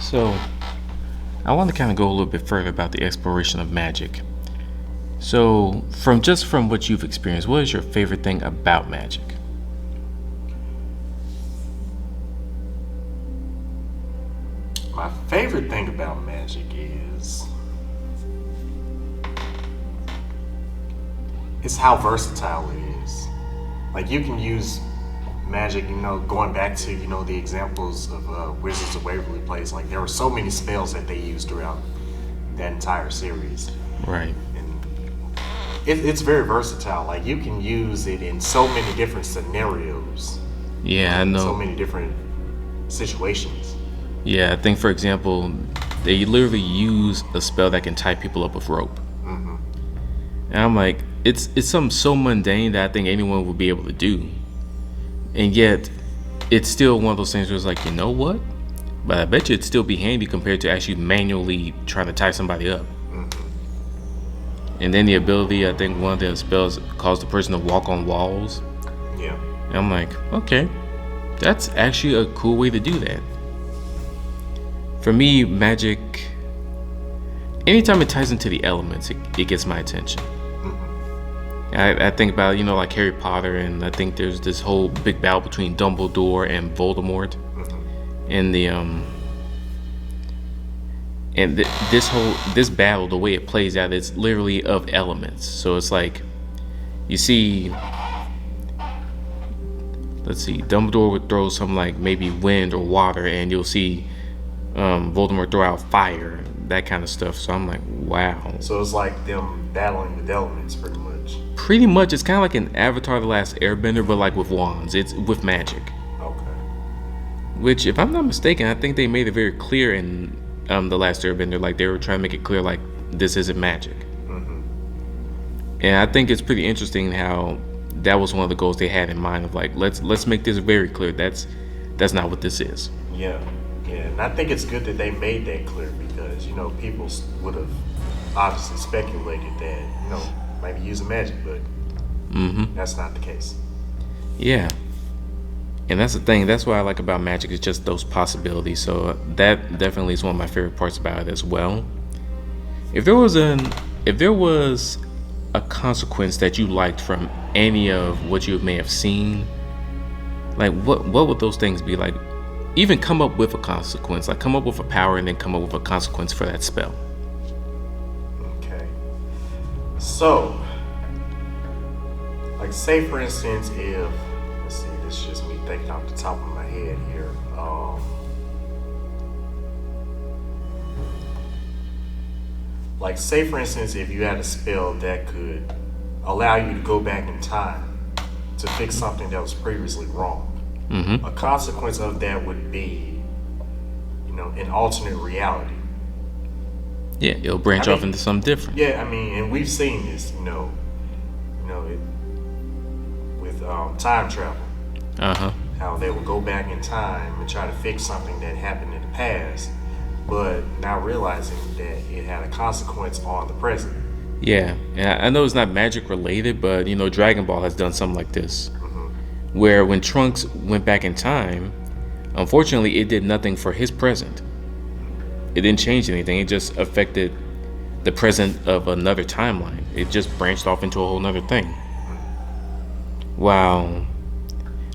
So, I want to kind of go a little bit further about the exploration of magic. So, from what you've experienced, what is your favorite thing about magic? My favorite thing about magic is it's how versatile it is. Like you can use magic, going back to the examples of Wizards of Waverly Place. Like there were so many spells that they used throughout that entire series, Right. and it's very versatile. Like you can use it in so many different scenarios, Yeah, I so know. many different situations. Yeah, I think for example, they literally use a spell that can tie people up with rope. Hmm. And I'm like, it's something so mundane that I think anyone would be able to do. And yet, it's still one of those things where it's like, you know what? But I bet you it'd still be handy compared to actually manually trying to tie somebody up. And then the ability, I think one of the spells calls the person to walk on walls. Yeah. And I'm like, okay, that's actually a cool way to do that. For me, magic, anytime it ties into the elements, it gets my attention. I think about, like Harry Potter, and I think there's this whole big battle between Dumbledore and Voldemort. And this battle, the way it plays out, it's literally of elements. So it's like, you see, let's see, Dumbledore would throw some like maybe wind or water, and you'll see Voldemort throw out fire, that kind of stuff. So I'm like, wow. So it's like them battling with elements, pretty much. Pretty much, it's kind of like an Avatar: The Last Airbender, but like with wands. It's with magic. Okay. Which, if I'm not mistaken, I think they made it very clear in The Last Airbender. Like they were trying to make it clear, like this isn't magic. And I think it's pretty interesting how that was one of the goals they had in mind of like, let's make this very clear. That's not what this is. Yeah. Yeah. And I think it's good that they made that clear because, people would have obviously speculated that, maybe using magic, but that's not the case. Yeah. And that's the thing. That's what I like about magic is just those possibilities. So that definitely is one of my favorite parts about it as well. If there was a consequence that you liked from any of what you may have seen, like what would those things be? Like, even come up with a consequence, like come up with a power and then come up with a consequence for that spell. Okay. So, like, say for instance, if let's see, this is just me thinking off the top of my head here. Like, say for instance, if you had a spell that could allow you to go back in time to fix something that was previously wrong, a consequence of that would be, an alternate reality. Yeah, it'll branch off into something different. Yeah, and we've seen this, with time travel. How they will go back in time and try to fix something that happened in the past, but not realizing that it had a consequence on the present. Yeah, and I know it's not magic related, but Dragon Ball has done something like this, where when Trunks went back in time, unfortunately, it did nothing for his present. It didn't change anything. It just affected the present of another timeline. It just branched off into a whole nother thing. Wow.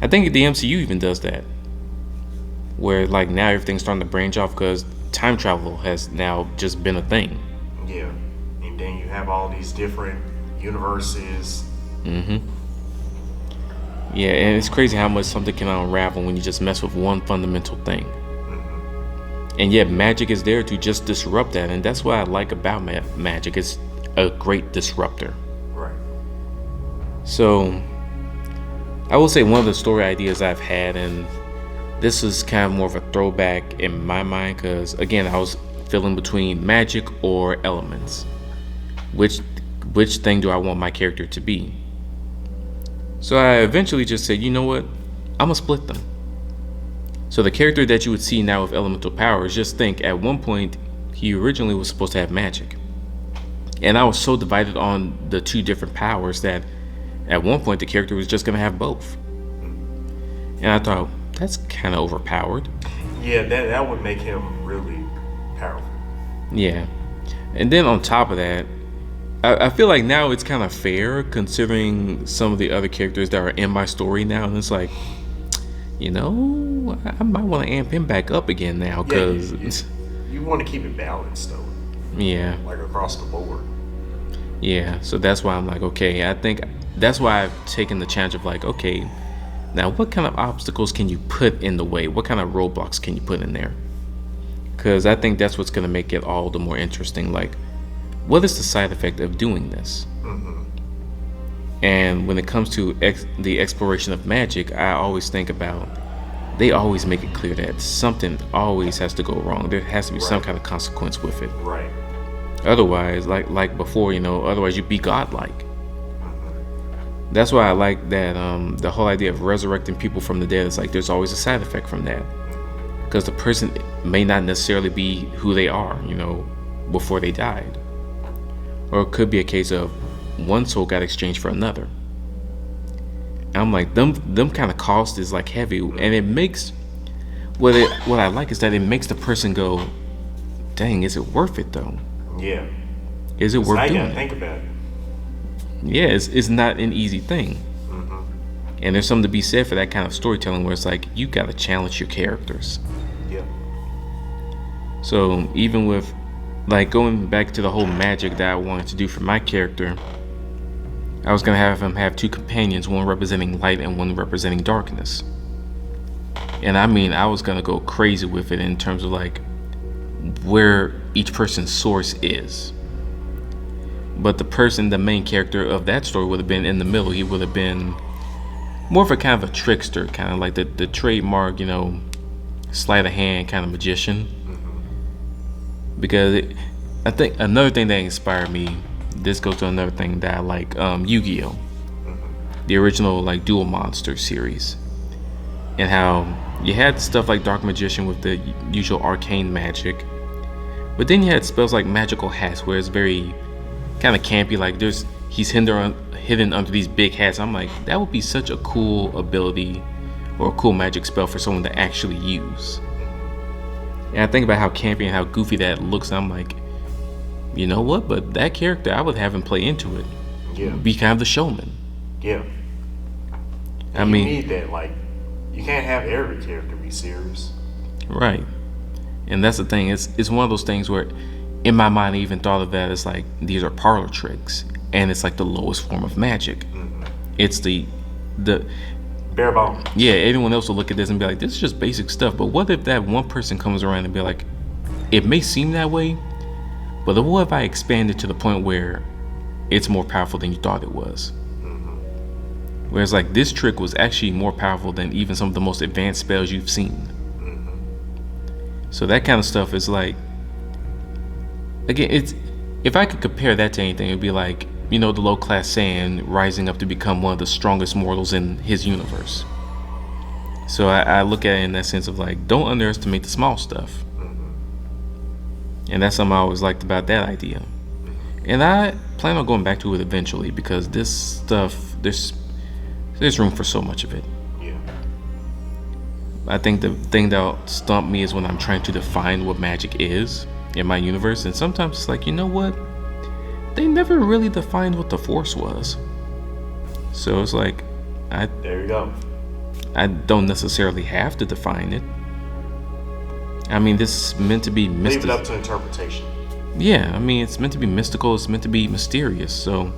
I think the MCU even does that, where like now everything's starting to branch off because time travel has now just been a thing. Yeah, and then you have all these different universes. Yeah, and it's crazy how much something can unravel when you just mess with one fundamental thing. And yet magic is there to just disrupt that, and that's what I like about magic. It's a great disruptor. Right. So I will say one of the story ideas I've had, and this is kind of more of a throwback in my mind because again I was feeling between magic or elements. Which thing do I want my character to be? So I eventually just said, you know what? I'm gonna split them. So the character that you would see now with elemental powers, just think at one point he originally was supposed to have magic. And I was so divided on the two different powers that at one point the character was just gonna have both. And I thought, that's kind of overpowered. Yeah, that would make him really powerful. Yeah. And then on top of that, I feel like now it's kind of fair considering some of the other characters that are in my story now. And it's like, I might want to amp him back up again now because. You want to keep it balanced, though. Yeah. Like across the board. Yeah. So that's why I'm like, okay, I think that's why I've taken the challenge of like, okay, now what kind of obstacles can you put in the way? What kind of roadblocks can you put in there? Because I think that's what's going to make it all the more interesting. Like, what is the side effect of doing this? Mm-hmm. And when it comes to the exploration of magic, I always think about, they always make it clear that something always has to go wrong. There has to be some kind of consequence with it. Right. Otherwise, like before, otherwise you'd be godlike. That's why I like that the whole idea of resurrecting people from the dead is like there's always a side effect from that. Because the person may not necessarily be who they are, before they died. Or it could be a case of one soul got exchanged for another. And I'm like, them kind of cost is like heavy, and it makes what I like is that it makes the person go, dang, is it worth it though? Yeah. Is it worth doing? Now you gotta think about it. Yeah, it's not an easy thing. Mm-hmm. And there's something to be said for that kind of storytelling where it's like you gotta challenge your characters. Yeah. So even with like going back to the whole magic that I wanted to do for my character, I was gonna have him have two companions, one representing light and one representing darkness. And I mean, I was gonna go crazy with it in terms of like where each person's source is. But the main character of that story would have been in the middle. He would have been more of a kind of a trickster, kind of like the trademark, sleight of hand kind of magician. Mm-hmm. Because I think another thing that inspired me, this goes to another thing that I like, Yu-Gi-Oh! Mm-hmm. The original like Duel Monster series. And how you had stuff like Dark Magician with the usual arcane magic. But then you had spells like Magical Hats where it's very kind of campy, like he's hidden under these big hats. I'm like, that would be such a cool ability or a cool magic spell for someone to actually use. And I think about how campy and how goofy that looks, and I'm like, you know what? But that character, I would have him play into it. Yeah. Be kind of the showman. Yeah. You need that. Like, you can't have every character be serious. Right. And that's the thing. It's one of those things where, in my mind, I even thought of that as like these are parlor tricks, and it's like the lowest form of magic. Mm-hmm. It's the bare bones. Yeah, everyone else will look at this and be like, this is just basic stuff. But what if that one person comes around and be like, it may seem that way, but what if I expand it to the point where it's more powerful than you thought it was? Mm-hmm. Whereas like this trick was actually more powerful than even some of the most advanced spells you've seen. Mm-hmm. So that kind of stuff is like, again, if I could compare that to anything, it'd be like, the low class Saiyan rising up to become one of the strongest mortals in his universe. So I look at it in that sense of like, don't underestimate the small stuff. Mm-hmm. And that's something I always liked about that idea. And I plan on going back to it eventually because this stuff, there's room for so much of it. Yeah. I think the thing that'll stump me is when I'm trying to define what magic is in my universe, and sometimes it's like, you know what? They never really defined what the Force was. So it's like, there you go. I don't necessarily have to define it. I mean, this is meant to be mystical. Leave it up to interpretation. Yeah, I mean, it's meant to be mystical. It's meant to be mysterious. So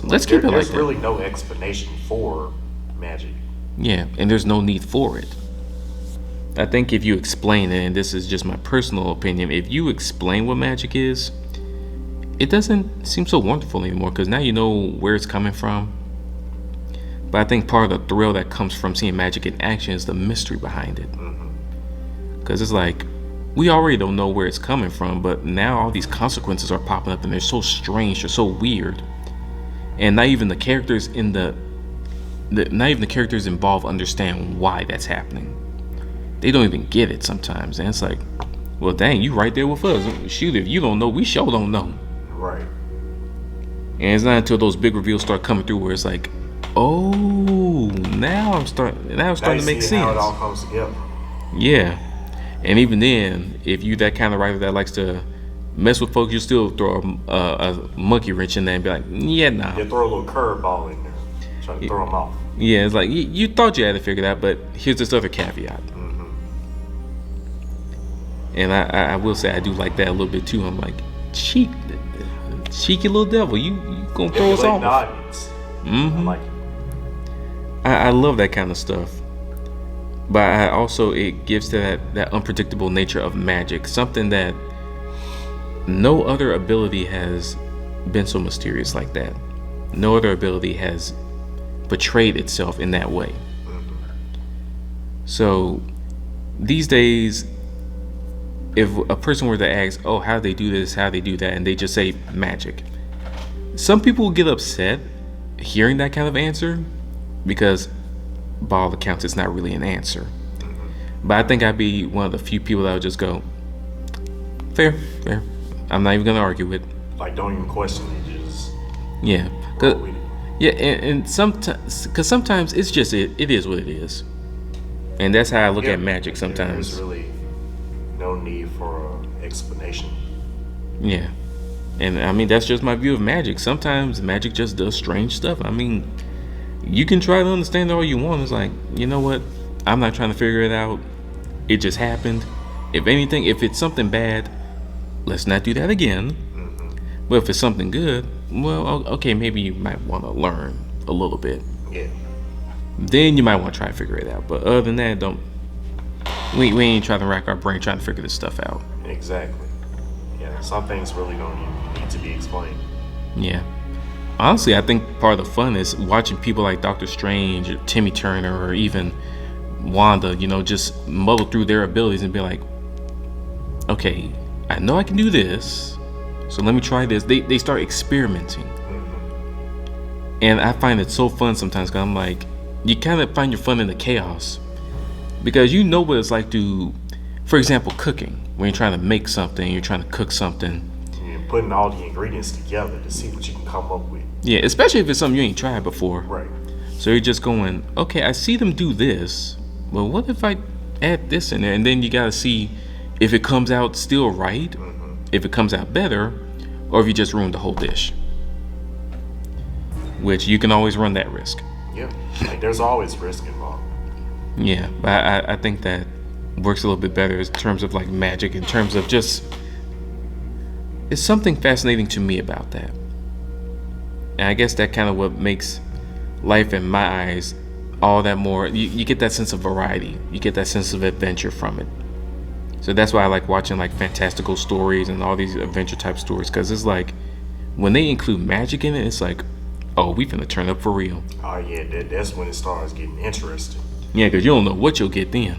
let's keep it like that. There's really no explanation for magic. Yeah, and there's no need for it. I think if you explain it, and this is just my personal opinion, if you explain what magic is, it doesn't seem so wonderful anymore because now you know where it's coming from. But I think part of the thrill that comes from seeing magic in action is the mystery behind it. Because it's like, we already don't know where it's coming from, but now all these consequences are popping up and they're so strange, they're so weird. And not even the characters involved understand why that's happening. They don't even get it sometimes. And it's like, well, dang, you right there with us. Shoot, if you don't know, we sure don't know. Right. And it's not until those big reveals start coming through where it's like, oh, now it's starting to make sense. How it all comes together. Yeah. And even then, if you that kind of writer that likes to mess with folks, you still throw a monkey wrench in there and be like, yeah, nah. You throw a little curveball in there, try to throw them off. Yeah, it's like you thought you had it figured out, but here's this other caveat. And I will say I do like that a little bit too. I'm like, cheeky little devil, you gonna throw us off? I like it. I love that kind of stuff. But I also, it gives to that unpredictable nature of magic, something that no other ability has been so mysterious like that. No other ability has portrayed itself in that way. So these days, if a person were to ask, oh, how do they do this, how do they do that, and they just say magic, some people will get upset hearing that kind of answer because by all accounts it's not really an answer. But I think I'd be one of the few people that would just go, fair, I'm not even gonna argue it. Like, don't even question it, just yeah, and sometimes, because sometimes it's just it is what it is, and that's how I look at magic sometimes. There's really no need for an explanation. Yeah, and I mean that's just my view of magic. Sometimes magic just does strange stuff. I mean, you can try to understand it all you want. It's like, you know what? I'm not trying to figure it out. It just happened. If anything, if it's something bad, let's not do that again. But if it's something good, well, okay, maybe you might want to learn a little bit. Yeah. Then you might want to try to figure it out. But other than that, don't. We ain't trying to rack our brain trying to figure this stuff out. Exactly. Yeah. Some things really don't need to be explained. Yeah. Honestly, I think part of the fun is watching people like Doctor Strange, or Timmy Turner, or even Wanda, just muddle through their abilities and be like, okay, I know I can do this, so let me try this. They start experimenting. And I find it so fun sometimes because I'm like, you kind of find your fun in the chaos. Because you know what it's like to, for example, cooking. When you're trying to make something, you're trying to cook something. You're putting all the ingredients together to see what you can come up with. Yeah, especially if it's something you ain't tried before. Right. So you're just going, okay, I see them do this. Well, what if I add this in there? And then you got to see if it comes out still right, if it comes out better, or if you just ruined the whole dish. Which you can always run that risk. Yeah, like there's always risk involved. Yeah, but I think that works a little bit better in terms of like magic, in terms of just, it's something fascinating to me about that. And I guess that kind of what makes life in my eyes all that more, you get that sense of variety, you get that sense of adventure from it. So that's why I like watching like fantastical stories and all these adventure type stories, because it's like when they include magic in it, it's like, oh, we finna turn up for real. Oh yeah, that's when it starts getting interesting. Yeah, because you don't know what you'll get then.